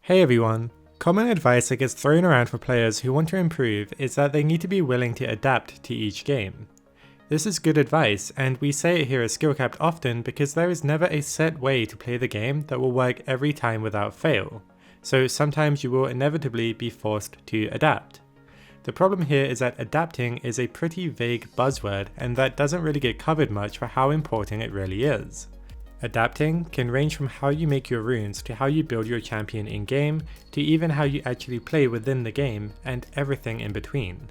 Hey everyone! Common advice that gets thrown around for players who want to improve is that they need to be willing to adapt to each game. This is good advice, and we say it here at Skillcapped often because there is never a set way to play the game that will work every time without fail, so sometimes you will inevitably be forced to adapt. The problem here is that adapting is a pretty vague buzzword, and that doesn't really get covered much for how important it really is. Adapting can range from how you make your runes to how you build your champion in-game, to even how you actually play within the game, and everything in between.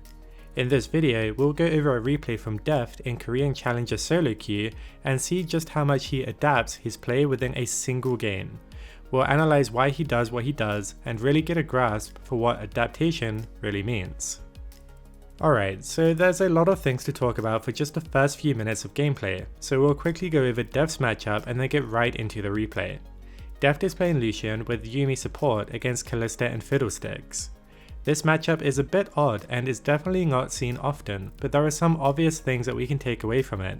In this video, we'll go over a replay from Deft in Korean Challenger solo queue and see just how much he adapts his play within a single game. We'll analyze why he does what he does and really get a grasp for what adaptation really means. Alright, so there's a lot of things to talk about for just the first few minutes of gameplay, so we'll quickly go over Deft's matchup and then get right into the replay. Deft is playing Lucian with Yuumi support against Kalista and Fiddlesticks. This matchup is a bit odd and is definitely not seen often, but there are some obvious things that we can take away from it.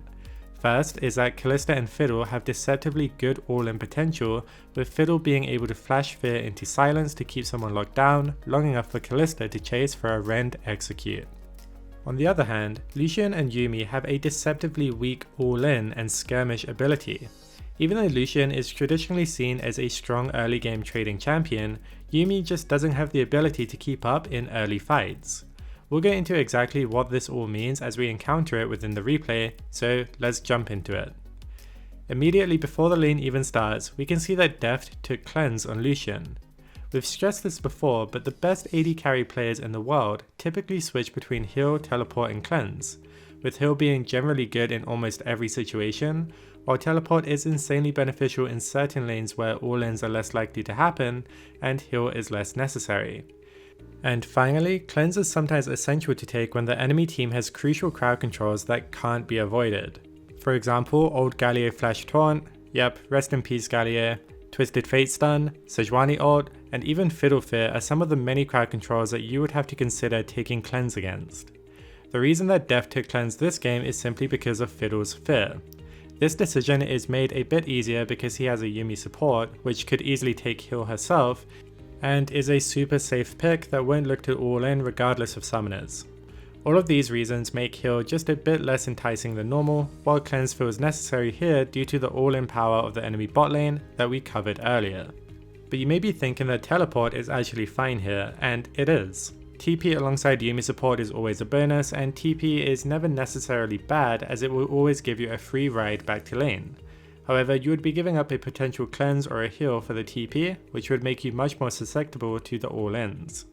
First is that Kalista and Fiddle have deceptively good all-in potential, with Fiddle being able to flash Fear into silence to keep someone locked down, long enough for Kalista to chase for a rend execute. On the other hand, Lucian and Yuumi have a deceptively weak all-in and skirmish ability. Even though Lucian is traditionally seen as a strong early game trading champion, Yuumi just doesn't have the ability to keep up in early fights. We'll get into exactly what this all means as we encounter it within the replay, so let's jump into it. Immediately before the lane even starts, we can see that Deft took Cleanse on Lucian. We've stressed this before, but the best AD carry players in the world typically switch between heal, teleport and cleanse, with heal being generally good in almost every situation, while teleport is insanely beneficial in certain lanes where all-ins are less likely to happen and heal is less necessary. And finally, cleanse is sometimes essential to take when the enemy team has crucial crowd controls that can't be avoided. For example, old Galio Flash Taunt, yep, rest in peace Galio, Twisted Fate Stun, Sejuani ult, and even Fiddle Fear are some of the many crowd controls that you would have to consider taking Cleanse against. The reason that Deft took Cleanse this game is simply because of Fiddle's Fear. This decision is made a bit easier because he has a Yuumi support, which could easily take heal herself, and is a super safe pick that won't look to all in regardless of summoners. All of these reasons make heal just a bit less enticing than normal, while cleanse feels necessary here due to the all-in power of the enemy bot lane that we covered earlier. But you may be thinking that teleport is actually fine here, and it is. TP alongside Yuumi support is always a bonus, and TP is never necessarily bad as it will always give you a free ride back to lane. However, you would be giving up a potential cleanse or a heal for the TP, which would make you much more susceptible to the all-ins.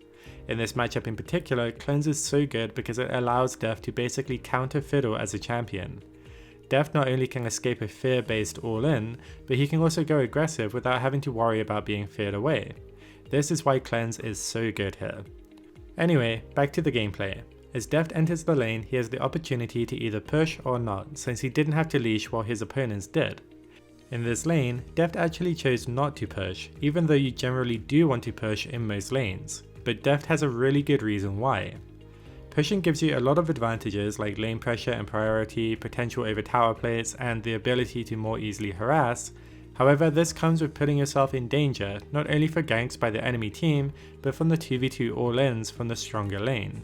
In this matchup in particular, Cleanse is so good because it allows Deft to basically counter Fiddle as a champion. Deft not only can escape a fear based all-in, but he can also go aggressive without having to worry about being feared away. This is why Cleanse is so good here. Anyway, back to the gameplay. As Deft enters the lane, he has the opportunity to either push or not, since he didn't have to leash while his opponents did. In this lane, Deft actually chose not to push, even though you generally do want to push in most lanes. But Deft has a really good reason why. Pushing gives you a lot of advantages like lane pressure and priority, potential over tower plates, and the ability to more easily harass. However, this comes with putting yourself in danger, not only for ganks by the enemy team, but from the 2v2 all-ins from the stronger lane.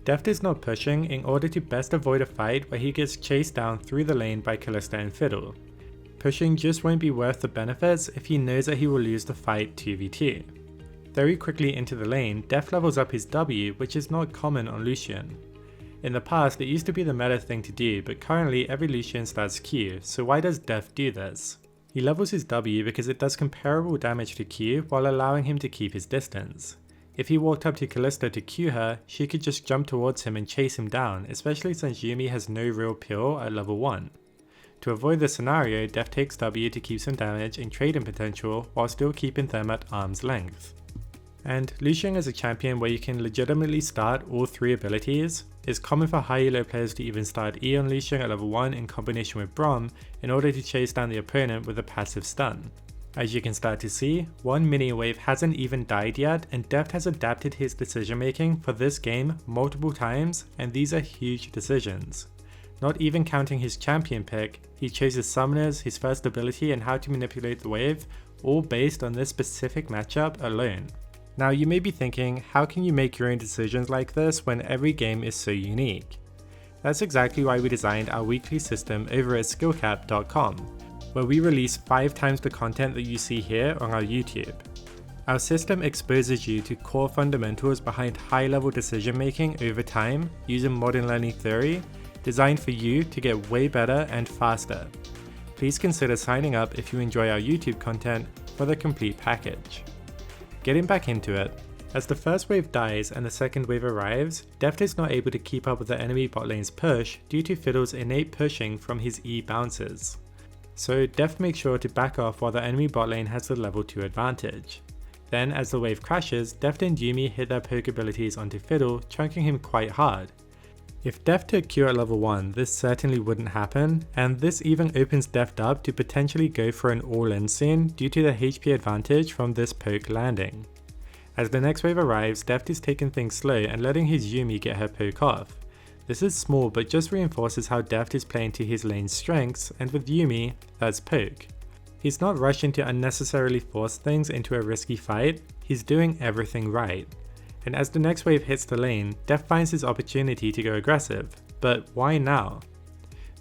Deft is not pushing in order to best avoid a fight where he gets chased down through the lane by Kalista and Fiddle. Pushing just won't be worth the benefits if he knows that he will lose the fight 2v2. Very quickly into the lane, Deft levels up his W, which is not common on Lucian. In the past, it used to be the meta thing to do, but currently every Lucian starts Q, so why does Deft do this? He levels his W because it does comparable damage to Q while allowing him to keep his distance. If he walked up to Kalista to Q her, she could just jump towards him and chase him down, especially since Yuumi has no real peel at level 1. To avoid this scenario, Deft takes W to keep some damage and trading potential while still keeping them at arm's length. And Lucian is a champion where you can legitimately start all three abilities. It's common for high elo players to even start E on Lucian at level 1 in combination with Braum in order to chase down the opponent with a passive stun. As you can start to see, one mini wave hasn't even died yet, and Deft has adapted his decision making for this game multiple times, and these are huge decisions. Not even counting his champion pick, he chooses summoners, his first ability and how to manipulate the wave, all based on this specific matchup alone. Now you may be thinking, how can you make your own decisions like this when every game is so unique? That's exactly why we designed our weekly system over at skillcap.com, where we release 5 times the content that you see here on our YouTube. Our system exposes you to core fundamentals behind high-level decision making over time using modern learning theory, designed for you to get way better and faster. Please consider signing up if you enjoy our YouTube content for the complete package. Getting back into it, as the first wave dies and the second wave arrives, Deft is not able to keep up with the enemy bot lane's push due to Fiddle's innate pushing from his E bounces. So Deft makes sure to back off while the enemy bot lane has the level 2 advantage. Then as the wave crashes, Deft and Yuumi hit their poke abilities onto Fiddle, chunking him quite hard. If Deft took Q at level 1, this certainly wouldn't happen, and this even opens Deft up to potentially go for an all-in soon due to the HP advantage from this poke landing. As the next wave arrives, Deft is taking things slow and letting his Yuumi get her poke off. This is small but just reinforces how Deft is playing to his lane's strengths, and with Yuumi, that's poke. He's not rushing to unnecessarily force things into a risky fight, he's doing everything right. And as the next wave hits the lane, Deft finds his opportunity to go aggressive, but why now?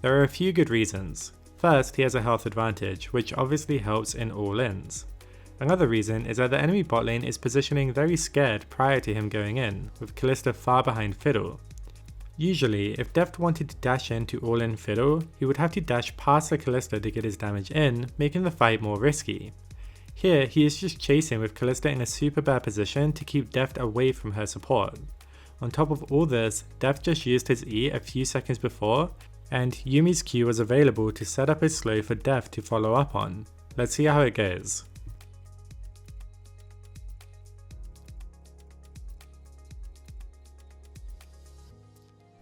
There are a few good reasons. First, he has a health advantage, which obviously helps in all-ins. Another reason is that the enemy bot lane is positioning very scared prior to him going in, with Kalista far behind Fiddle. Usually, if Deft wanted to dash in to all-in Fiddle, he would have to dash past the Kalista to get his damage in, making the fight more risky. Here, he is just chasing with Kalista in a super bad position to keep Deft away from her support. On top of all this, Deft just used his E a few seconds before, and Yuumi's Q was available to set up a slow for Deft to follow up on. Let's see how it goes.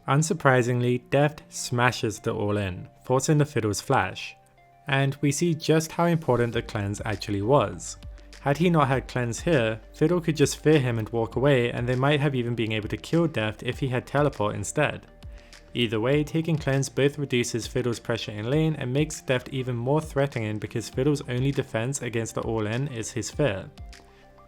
Unsurprisingly, Deft smashes the all-in, forcing the Fiddle's flash. And we see just how important the cleanse actually was. Had he not had cleanse here, Fiddle could just fear him and walk away, and they might have even been able to kill Deft if he had teleport instead. Either way, taking cleanse both reduces Fiddle's pressure in lane and makes Deft even more threatening because Fiddle's only defense against the all-in is his fear.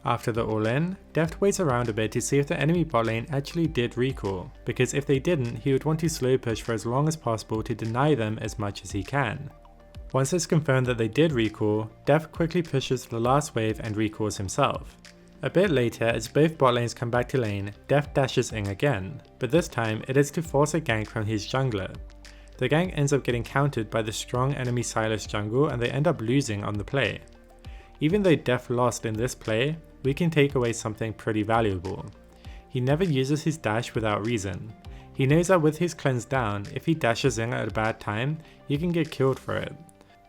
After the all-in, Deft waits around a bit to see if the enemy bot lane actually did recall, because if they didn't, he would want to slow push for as long as possible to deny them as much as he can. Once it's confirmed that they did recall, Deft quickly pushes the last wave and recalls himself. A bit later, as both bot lanes come back to lane, Deft dashes in again, but this time it is to force a gank from his jungler. The gank ends up getting countered by the strong enemy Sylas jungle and they end up losing on the play. Even though Deft lost in this play, we can take away something pretty valuable. He never uses his dash without reason. He knows that with his cleanse down, if he dashes in at a bad time, you can get killed for it.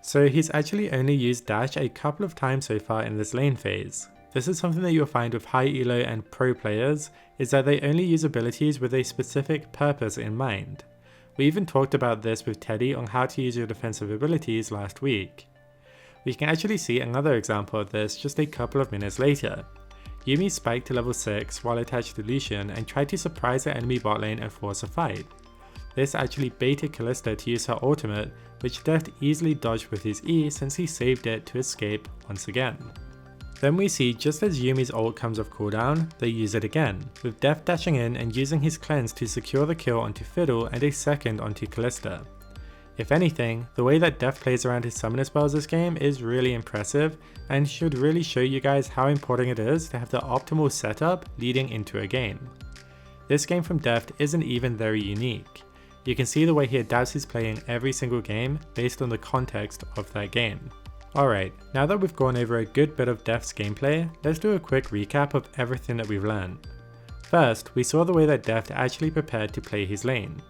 So he's actually only used dash a couple of times so far in this lane phase. This is something that you'll find with high elo and pro players, is that they only use abilities with a specific purpose in mind. We even talked about this with Teddy on how to use your defensive abilities last week. We can actually see another example of this just a couple of minutes later. Yuumi spiked to level 6 while attached to Lucian and tried to surprise the enemy bot lane and force a fight. This actually baited Kalista to use her ultimate, which Deft easily dodged with his E since he saved it to escape once again. Then we see just as Yuumi's ult comes off cooldown, they use it again, with Deft dashing in and using his cleanse to secure the kill onto Fiddle and a second onto Kalista. If anything, the way that Deft plays around his summoner spells this game is really impressive and should really show you guys how important it is to have the optimal setup leading into a game. This game from Deft isn't even very unique. You can see the way he adapts his play in every single game based on the context of that game. Alright, now that we've gone over a good bit of Deft's gameplay, let's do a quick recap of everything that we've learned. First, we saw the way that Deft actually prepared to play his lane.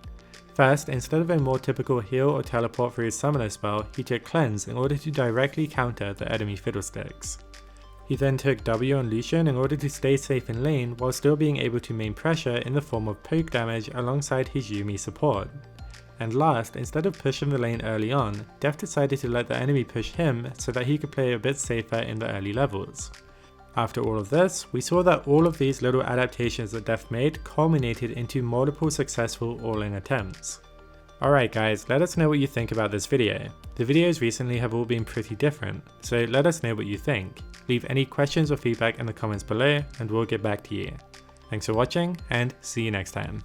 First, instead of a more typical heal or teleport for his summoner spell, he took cleanse in order to directly counter the enemy fiddlesticks. He then took W on Lucian in order to stay safe in lane while still being able to main pressure in the form of poke damage alongside his Yuumi support. And last, instead of pushing the lane early on, Deft decided to let the enemy push him so that he could play a bit safer in the early levels. After all of this, we saw that all of these little adaptations that Deft made culminated into multiple successful all-in attempts. Alright guys, let us know what you think about this video. The videos recently have all been pretty different, so let us know what you think. Leave any questions or feedback in the comments below and we'll get back to you. Thanks for watching and see you next time.